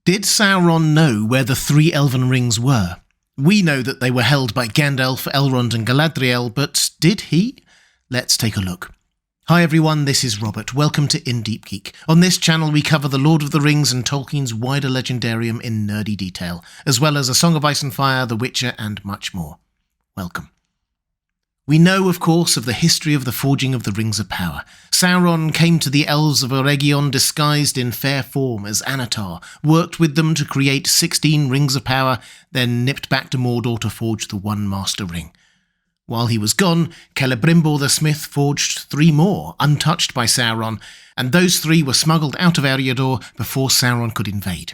Did Sauron know where the 3 Elven Rings were? We know that they were held by Gandalf, Elrond and Galadriel, but did he? Let's take a look. Hi everyone, this is Robert. Welcome to In Deep Geek. On this channel we cover the Lord of the Rings and Tolkien's wider legendarium in nerdy detail, as well as A Song of Ice and Fire, The Witcher and much more. Welcome. We know, of course, of the history of the forging of the Rings of Power. Sauron came to the Elves of Eregion disguised in fair form as Anatar, worked with them to create 16 Rings of Power, then nipped back to Mordor to forge the one Master Ring. While he was gone, Celebrimbor the Smith forged 3 more, untouched by Sauron, and those 3 were smuggled out of Eriador before Sauron could invade.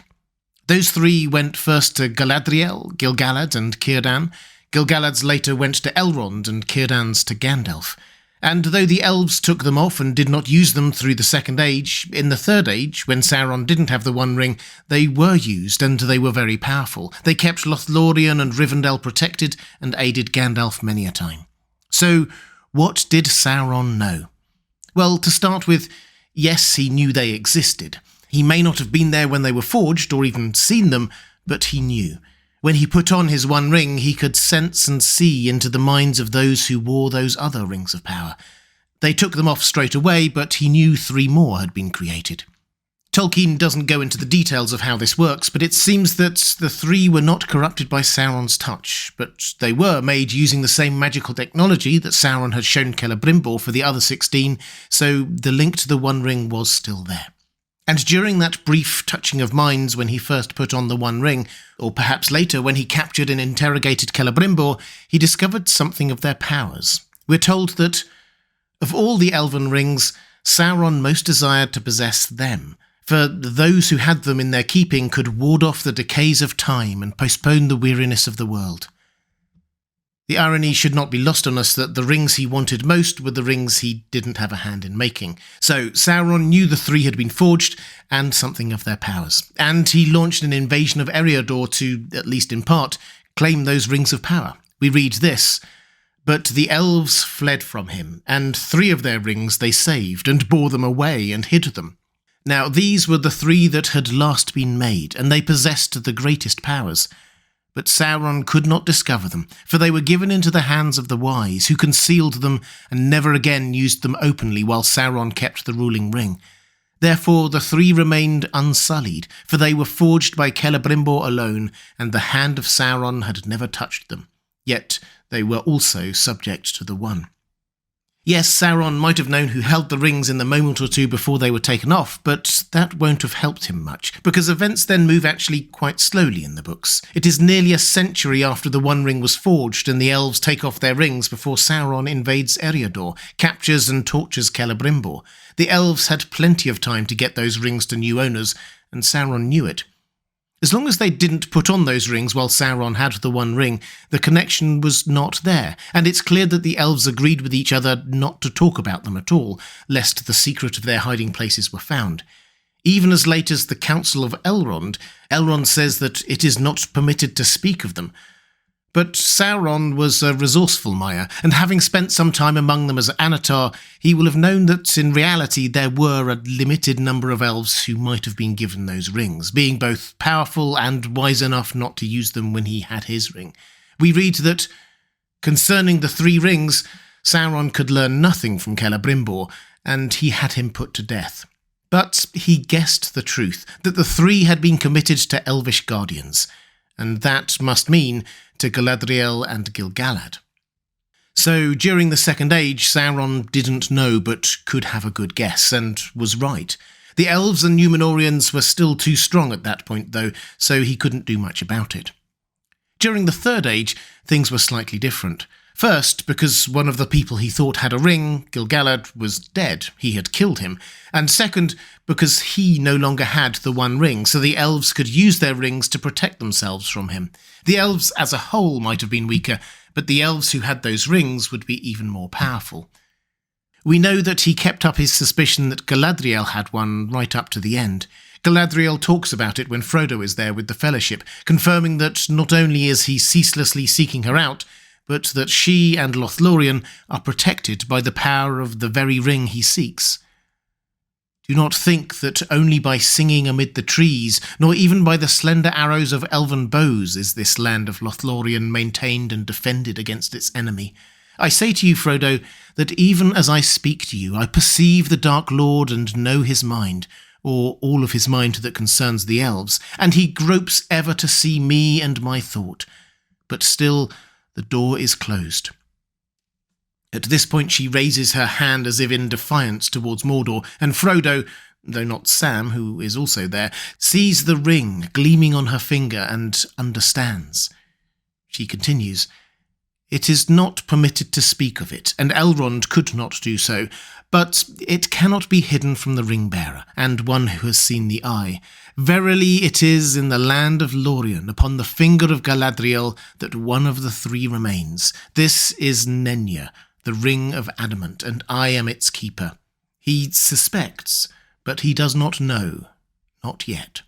Those 3 went first to Galadriel, Gil-galad and Círdan. Gil-galad's later went to Elrond and Círdan's to Gandalf. And though the elves took them off and did not use them through the Second Age, in the Third Age, when Sauron didn't have the One Ring, they were used and they were very powerful. They kept Lothlorien and Rivendell protected and aided Gandalf many a time. So, what did Sauron know? Well, to start with, yes, he knew they existed. He may not have been there when they were forged or even seen them, but he knew. When he put on his One Ring, he could sense and see into the minds of those who wore those other Rings of Power. They took them off straight away, but he knew 3 more had been created. Tolkien doesn't go into the details of how this works, but it seems that the 3 were not corrupted by Sauron's touch, but they were made using the same magical technology that Sauron had shown Celebrimbor for the other 16, so the link to the One Ring was still there. And during that brief touching of minds when he first put on the One Ring, or perhaps later when he captured and interrogated Celebrimbor, he discovered something of their powers. We're told that, of all the Elven Rings, Sauron most desired to possess them, for those who had them in their keeping could ward off the decays of time and postpone the weariness of the world. The irony should not be lost on us that the rings he wanted most were the rings he didn't have a hand in making. So Sauron knew the 3 had been forged, and something of their powers. And he launched an invasion of Eriador to, at least in part, claim those Rings of Power. We read this: "But the elves fled from him, and 3 of their rings they saved, and bore them away, and hid them. Now these were the 3 that had last been made, and they possessed the greatest powers. But Sauron could not discover them, for they were given into the hands of the wise, who concealed them and never again used them openly while Sauron kept the ruling ring. Therefore the 3 remained unsullied, for they were forged by Celebrimbor alone, and the hand of Sauron had never touched them. Yet they were also subject to the One." Yes, Sauron might have known who held the rings in the moment or 2 before they were taken off, but that won't have helped him much, because events then move actually quite slowly in the books. It is nearly a century after the One Ring was forged and the elves take off their rings before Sauron invades Eriador, captures and tortures Celebrimbor. The elves had plenty of time to get those rings to new owners, and Sauron knew it. As long as they didn't put on those rings while Sauron had the One Ring, the connection was not there, and it's clear that the elves agreed with each other not to talk about them at all, lest the secret of their hiding places were found. Even as late as the Council of Elrond, Elrond says that it is not permitted to speak of them. But Sauron was a resourceful Maiar, and having spent some time among them as Anatar, he will have known that in reality there were a limited number of elves who might have been given those rings, being both powerful and wise enough not to use them when he had his ring. We read that, concerning the 3 rings, Sauron could learn nothing from Celebrimbor, and he had him put to death. But he guessed the truth, that the 3 had been committed to elvish guardians, and that must mean to Galadriel and Gil-galad. So during the Second Age, Sauron didn't know but could have a good guess, and was right. The elves and Númenóreans were still too strong at that point though, so he couldn't do much about it. During the Third Age, things were slightly different. First, because one of the people he thought had a ring, Gil-galad, was dead. He had killed him. And second, because he no longer had the One Ring, so the elves could use their rings to protect themselves from him. The elves as a whole might have been weaker, but the elves who had those rings would be even more powerful. We know that he kept up his suspicion that Galadriel had one right up to the end. Galadriel talks about it when Frodo is there with the Fellowship, confirming that not only is he ceaselessly seeking her out, but that she and Lothlorien are protected by the power of the very ring he seeks. Do not think that only by singing amid the trees, nor even by the slender arrows of elven bows, is this land of Lothlorien maintained and defended against its enemy. I say to you, Frodo, that even as I speak to you, I perceive the Dark Lord and know his mind, or all of his mind that concerns the elves, and he gropes ever to see me and my thought. But still, the door is closed. At this point she raises her hand as if in defiance towards Mordor, and Frodo, though not Sam, who is also there, sees the ring gleaming on her finger and understands. She continues, "It is not permitted to speak of it, and Elrond could not do so, but it cannot be hidden from the ring-bearer, and one who has seen the eye. Verily it is in the land of Lorien, upon the finger of Galadriel, that one of the three remains. This is Nenya, the ring of adamant, and I am its keeper. He suspects, but he does not know. Not yet."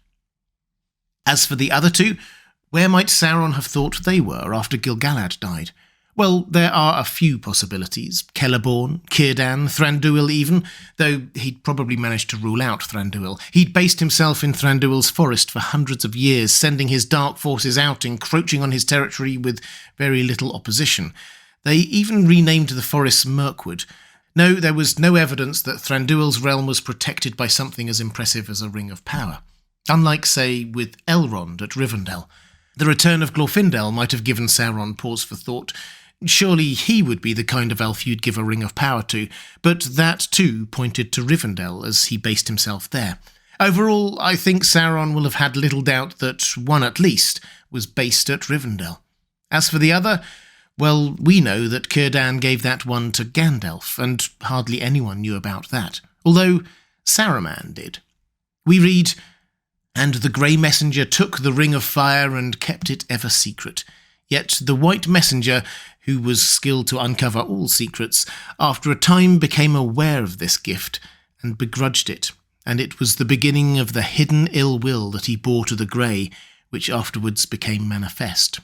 As for the other two, where might Sauron have thought they were after Gil-galad died? Well, there are a few possibilities. Celeborn, Círdan, Thranduil even, though he'd probably managed to rule out Thranduil. He'd based himself in Thranduil's forest for hundreds of years, sending his dark forces out, encroaching on his territory with very little opposition. They even renamed the forests Mirkwood. No, there was no evidence that Thranduil's realm was protected by something as impressive as a Ring of Power. Unlike, say, with Elrond at Rivendell. The return of Glorfindel might have given Sauron pause for thought. Surely he would be the kind of elf you'd give a Ring of Power to, but that too pointed to Rivendell as he based himself there. Overall, I think Sauron will have had little doubt that one at least was based at Rivendell. As for the other, well, we know that Círdan gave that one to Gandalf, and hardly anyone knew about that, although Saruman did. We read, "And the grey messenger took the ring of fire and kept it ever secret. Yet the white messenger, who was skilled to uncover all secrets, after a time became aware of this gift and begrudged it, and it was the beginning of the hidden ill will that he bore to the grey, which afterwards became manifest."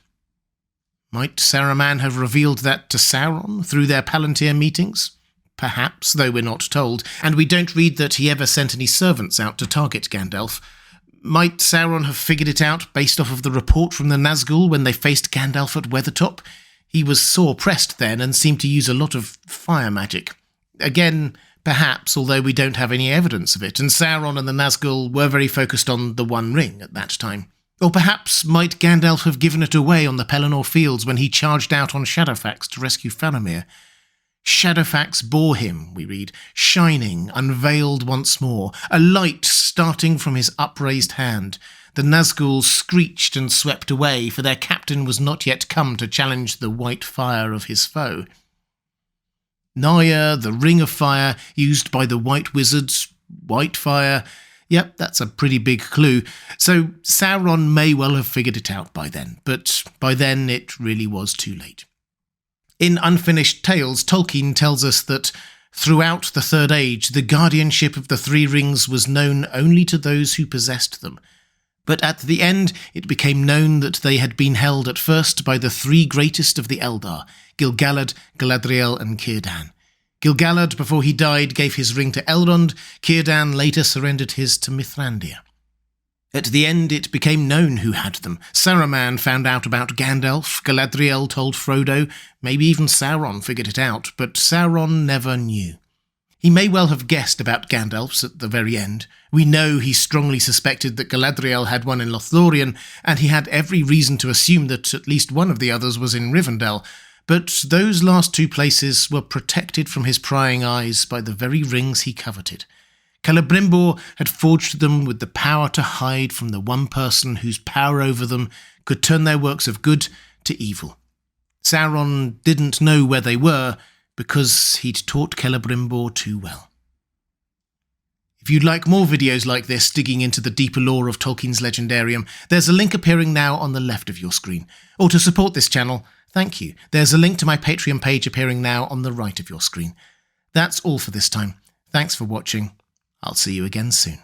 Might Saruman have revealed that to Sauron through their Palantir meetings? Perhaps, though we're not told, and we don't read that he ever sent any servants out to target Gandalf. Might Sauron have figured it out based off of the report from the Nazgul when they faced Gandalf at Weathertop? He was sore pressed then and seemed to use a lot of fire magic. Again, perhaps, although we don't have any evidence of it, and Sauron and the Nazgul were very focused on the One Ring at that time. Or perhaps might Gandalf have given it away on the Pelennor fields when he charged out on Shadowfax to rescue Faramir? Shadowfax bore him, we read, shining, unveiled once more, a light starting from his upraised hand. The Nazgul screeched and swept away, for their captain was not yet come to challenge the white fire of his foe. Naya, the ring of fire, used by the white wizards, white fire. Yep, that's a pretty big clue. So Sauron may well have figured it out by then, but by then it really was too late. In Unfinished Tales, Tolkien tells us that throughout the Third Age, the guardianship of the Three Rings was known only to those who possessed them. But at the end, it became known that they had been held at first by the three greatest of the Eldar, Gil-galad, Galadriel and Círdan. Gil-galad, before he died, gave his ring to Elrond. Círdan later surrendered his to Mithrandir. At the end, it became known who had them. Saruman found out about Gandalf, Galadriel told Frodo, maybe even Sauron figured it out, but Sauron never knew. He may well have guessed about Gandalf's at the very end. We know he strongly suspected that Galadriel had one in Lothlorien, and he had every reason to assume that at least one of the others was in Rivendell. But those last two places were protected from his prying eyes by the very rings he coveted. Celebrimbor had forged them with the power to hide from the one person whose power over them could turn their works of good to evil. Sauron didn't know where they were because he'd taught Celebrimbor too well. If you'd like more videos like this digging into the deeper lore of Tolkien's Legendarium, there's a link appearing now on the left of your screen. Or to support this channel, thank you. There's a link to my Patreon page appearing now on the right of your screen. That's all for this time. Thanks for watching. I'll see you again soon.